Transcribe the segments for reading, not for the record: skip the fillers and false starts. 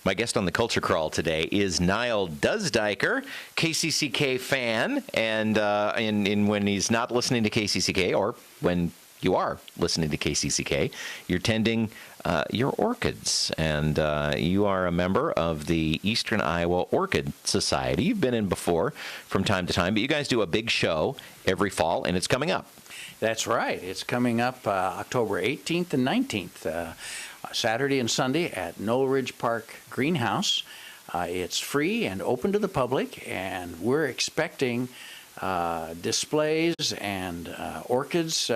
My guest on the Culture Crawl today is Nile Dusdieker, KCCK fan, and when he's not listening to KCCK, or when you are listening to KCCK, you're tending your orchids, and you are a member of the Eastern Iowa Orchid Society. You've been in before from time to time, but you guys do a big show every fall, and it's coming up. That's right. It's coming up October 18th and 19th, Saturday and Sunday at Knoll Ridge Park Greenhouse. It's free and open to the public, and we're expecting displays and orchids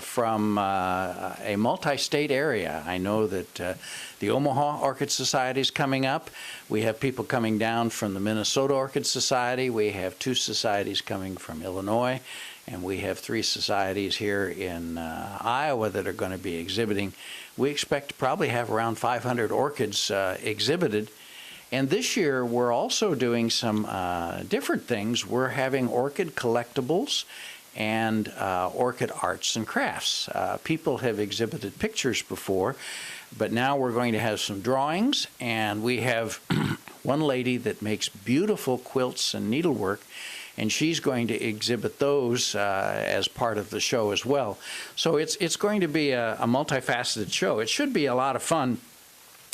from a multi-state area. I know that the Omaha Orchid Society is coming up. We have people coming down from the Minnesota Orchid Society. We have 2 societies coming from Illinois, and we have 3 societies here in Iowa that are going to be exhibiting. We expect to probably have around 500 orchids exhibited. And this year, we're also doing some different things. We're having orchid collectibles and orchid arts and crafts. People have exhibited pictures before, but now we're going to have some drawings, and we have one lady that makes beautiful quilts and needlework, and she's going to exhibit those as part of the show as well. So it's going to be a multifaceted show. It should be a lot of fun,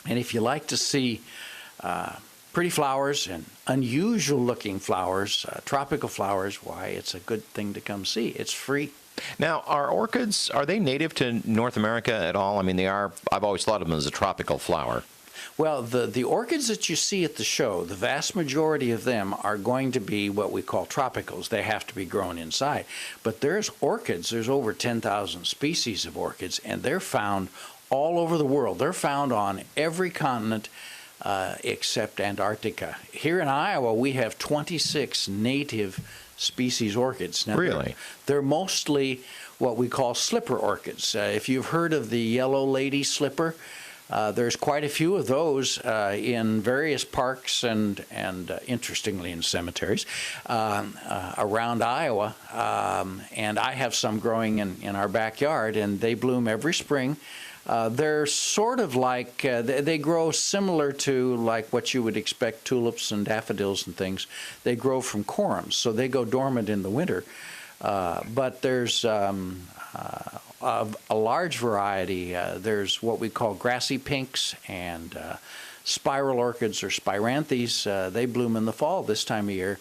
and if you like to see pretty flowers and unusual looking flowers, tropical flowers, why, it's a good thing to come see. It's free. Now, are orchids, are they native to North America at all? I mean, they are, I've always thought of them as a tropical flower. Well, the orchids that you see at the show, the vast majority of them are going to be what we call tropicals. They have to be grown inside. But there's orchids, there's over 10,000 species of orchids, and they're found all over the world. They're found on every continent except Antarctica. Here in Iowa, we have 26 native species orchids. Now, really? They're mostly what we call slipper orchids. If you've heard of the yellow lady slipper, there's quite a few of those in various parks and interestingly in cemeteries around Iowa. And I have some growing in our backyard, and they bloom every spring. They're sort of like, they grow similar to like what you would expect tulips and daffodils and things. They grow from corms, so they go dormant in the winter. But there's a large variety. There's what we call grassy pinks and spiral orchids or spiranthes. They bloom in the fall this time of year.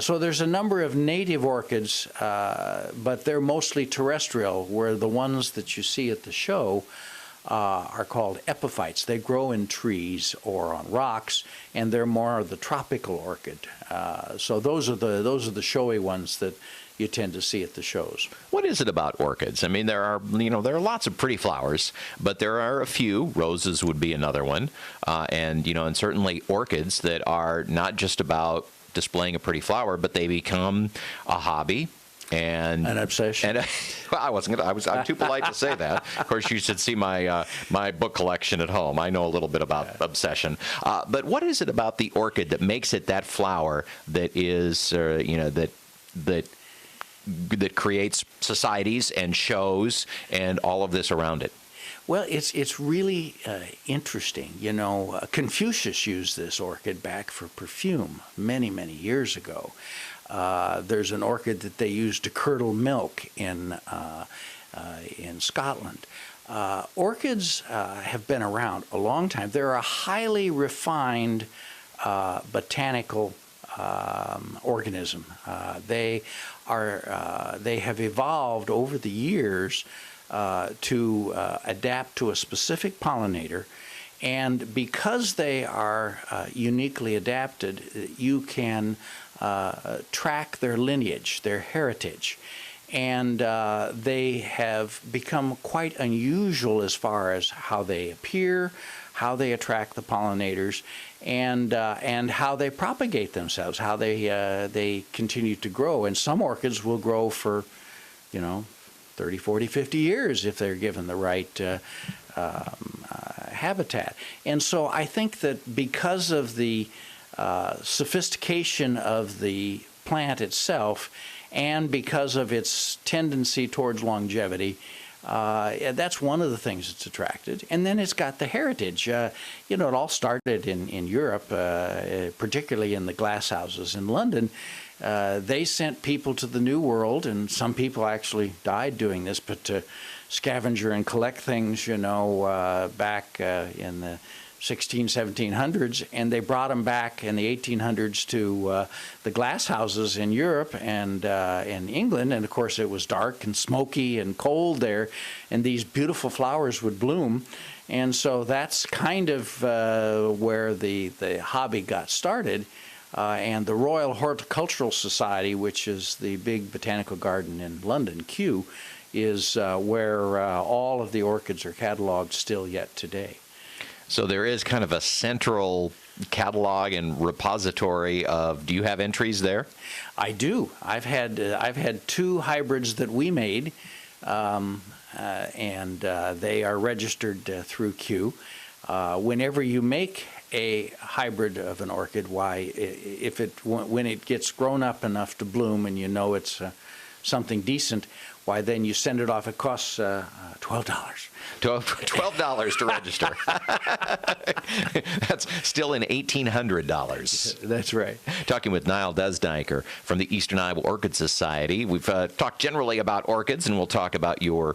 So there's a number of native orchids, but they're mostly terrestrial, where the ones that you see at the show are called epiphytes. They grow in trees or on rocks, and they're more of the tropical orchid. So those are the showy ones that you tend to see at the shows. What is it about orchids? I mean, there are lots of pretty flowers, but there are a few. Roses would be another one, and certainly orchids that are not just about displaying a pretty flower, but they become a hobby. And an obsession. And I'm too polite to say that. Of course, you should see my my book collection at home. I know a little bit about obsession. But what is it about the orchid that makes it that flower that is, that creates societies and shows and all of this around it? Well, it's really interesting. Confucius used this orchid back for perfume many, many years ago. There's an orchid that they use to curdle milk in Scotland. Orchids have been around a long time. They're a highly refined botanical organism. They have evolved over the years to adapt to a specific pollinator. And because they are uniquely adapted, you can track their lineage, their heritage. And they have become quite unusual as far as how they appear, how they attract the pollinators, and how they propagate themselves, how they continue to grow. And some orchids will grow for, 30, 40, 50 years if they're given the right habitat. And so I think that because of the sophistication of the plant itself and because of its tendency towards longevity, That's one of the things that's attracted. And then it's got the heritage. It all started in Europe, particularly in the glass houses in London. They sent people to the New World, and some people actually died doing this, but to scavenger and collect things, back in the 1700s, and they brought them back in the 1800s to the glass houses in Europe and in England, and of course it was dark and smoky and cold there, and these beautiful flowers would bloom, and so that's kind of where the hobby got started. And the Royal Horticultural Society, which is the big botanical garden in London, Kew, is where all of the orchids are cataloged still yet today. So there is kind of a central catalog and repository of. Do you have entries there? I do. I've had 2 hybrids that we made, and they are registered through Kew. Whenever you make a hybrid of an orchid, when it gets grown up enough to bloom, and it's something decent, then you send it off. It costs $12. $12 to register. That's still in $1,800. That's right. Talking with Nile Dusdieker from the Eastern Iowa Orchid Society. We've talked generally about orchids, and we'll talk about your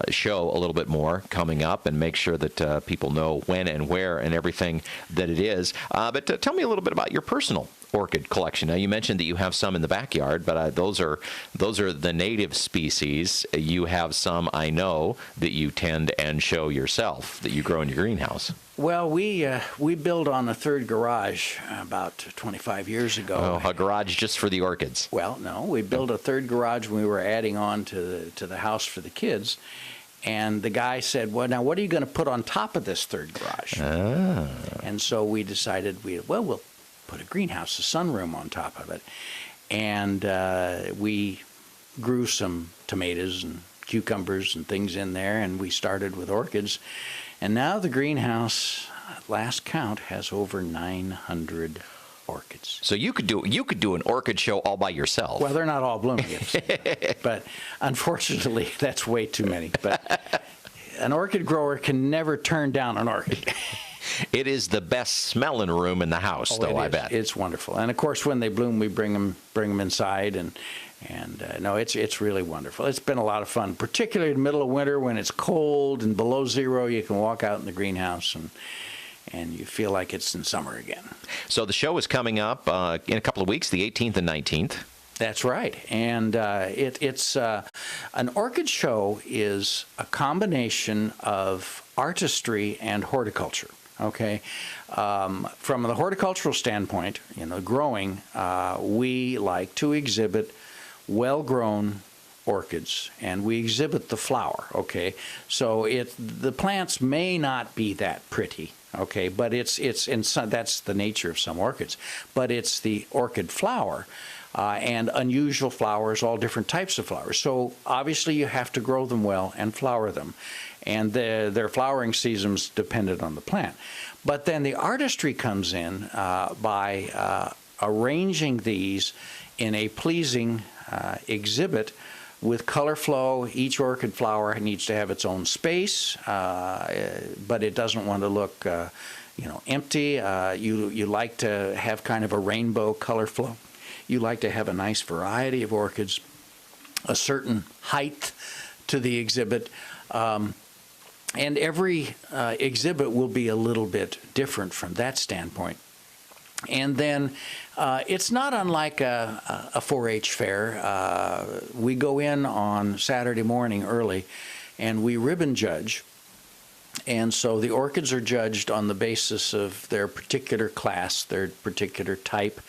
show a little bit more coming up, and make sure that people know when and where and everything that it is. But tell me a little bit about your personal orchid collection. Now, you mentioned that you have some in the backyard, but those are the native species. You have some, I know, that you tend and show yourself, that you grow in your greenhouse. Well, we built on a third garage about 25 years ago. Oh, a garage just for the orchids? Well, no, we built a third garage when we were adding on to the house for the kids. And the guy said, well, now what are you going to put on top of this third garage? Ah. And so we decided, we'll put a greenhouse, a sunroom on top of it. And we grew some tomatoes and cucumbers and things in there, and we started with orchids. And now the greenhouse, at last count, has over 900 orchids. So you could do an orchid show all by yourself. Well, they're not all blooming, but unfortunately, that's way too many. But an orchid grower can never turn down an orchid. It is the best smelling room in the house, though, I bet. It's wonderful. And, of course, when they bloom, we bring them inside, and no, it's really wonderful. It's been a lot of fun, particularly in the middle of winter when it's cold and below zero. You can walk out in the greenhouse and you feel like it's in summer again. So the show is coming up in a couple of weeks, the 18th and 19th. That's right. And it's an orchid show is a combination of artistry and horticulture. Okay, from the horticultural standpoint, growing, we like to exhibit well-grown orchids, and we exhibit the flower. Okay, so the plants may not be that pretty. Okay, but that's the nature of some orchids. But it's the orchid flower. And unusual flowers, all different types of flowers. So obviously you have to grow them well and flower them. And their flowering season's dependent on the plant. But then the artistry comes in by arranging these in a pleasing exhibit with color flow. Each orchid flower needs to have its own space, but it doesn't want to look empty. You like to have kind of a rainbow color flow. You like to have a nice variety of orchids, a certain height to the exhibit, and every exhibit will be a little bit different from that standpoint. And then it's not unlike a 4-H fair. We go in on Saturday morning early, and we ribbon judge. And so the orchids are judged on the basis of their particular class, their particular type.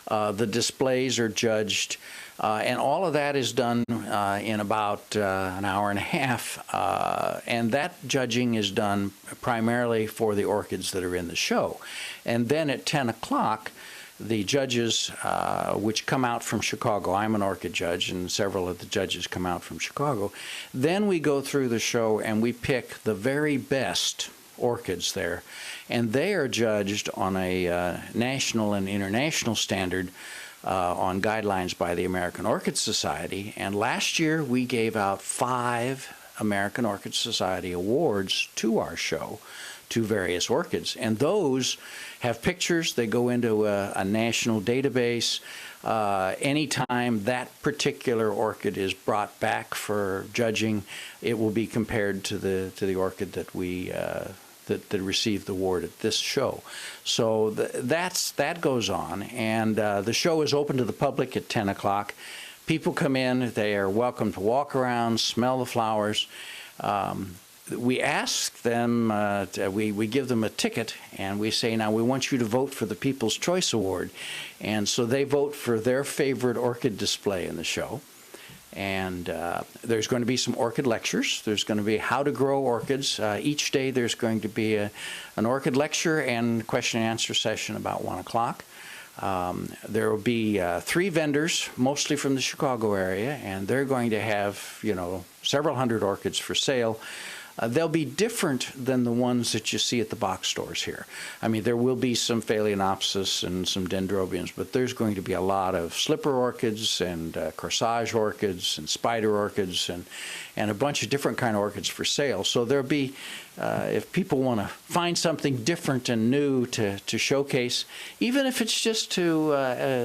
The displays are judged, and all of that is done in about an hour and a half, and that judging is done primarily for the orchids that are in the show. And then at 10 o'clock, the judges, which come out from Chicago, I'm an orchid judge, and several of the judges come out from Chicago, then we go through the show and we pick the very best orchids there, and they are judged on a national and international standard on guidelines by the American Orchid Society. And last year we gave out 5 American Orchid Society awards to our show, to various orchids. And those have pictures. They go into a national database. Anytime that particular orchid is brought back for judging, it will be compared to the orchid that we that received the award at this show. So that goes on, and the show is open to the public at 10 o'clock. People come in. They are welcome to walk around, smell the flowers. We ask them, we give them a ticket, and we say, now we want you to vote for the People's Choice Award. And so they vote for their favorite orchid display in the show. And there's going to be some orchid lectures. There's going to be how to grow orchids. Each day there's going to be an orchid lecture and question and answer session about 1 o'clock. There will be 3 vendors, mostly from the Chicago area, and they're going to have, several hundred orchids for sale. They'll be different than the ones that you see at the box stores here. I mean, there will be some Phalaenopsis and some Dendrobiums, but there's going to be a lot of slipper orchids and corsage orchids and spider orchids and a bunch of different kind of orchids for sale. So there'll be, if people want to find something different and new to showcase, even if it's just to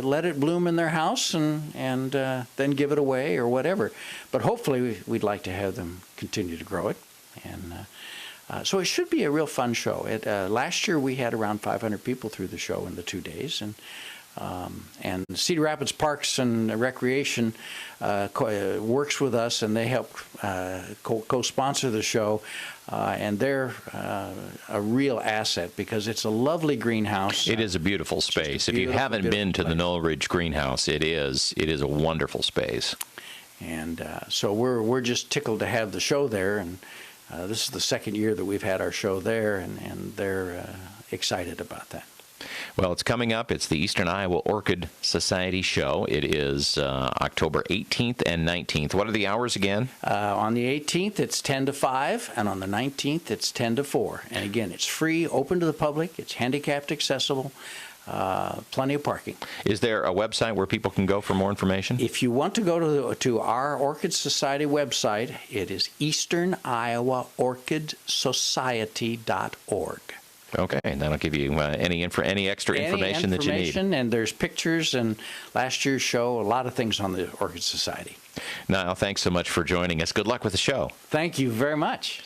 let it bloom in their house and then give it away or whatever. But hopefully we'd like to have them continue to grow it. And so it should be a real fun show. Last year we had around 500 people through the show in the 2 days, and Cedar Rapids Parks and Recreation works with us, and they help co-sponsor the show, and they're a real asset because it's a lovely greenhouse. It is a beautiful space. If you haven't been to the Knoll Ridge Greenhouse, it is a wonderful space. And so we're just tickled to have the show there, and this is the second year that we've had our show there, and they're excited about that. Well, it's coming up. It's the Eastern Iowa Orchid Society show. It is October 18th and 19th. What are the hours again? On the 18th, it's 10 to 5, and on the 19th, it's 10 to 4. And again, it's free, open to the public. It's handicapped accessible. Plenty of parking. Is there a website where people can go for more information? If you want to go to our Orchid Society website, it is Eastern Iowa Orchid Society.org. Okay, and that'll give you any extra information that you need. And there's pictures and last year's show, a lot of things on the Orchid Society. Nile, thanks so much for joining us. Good luck with the show. Thank you very much.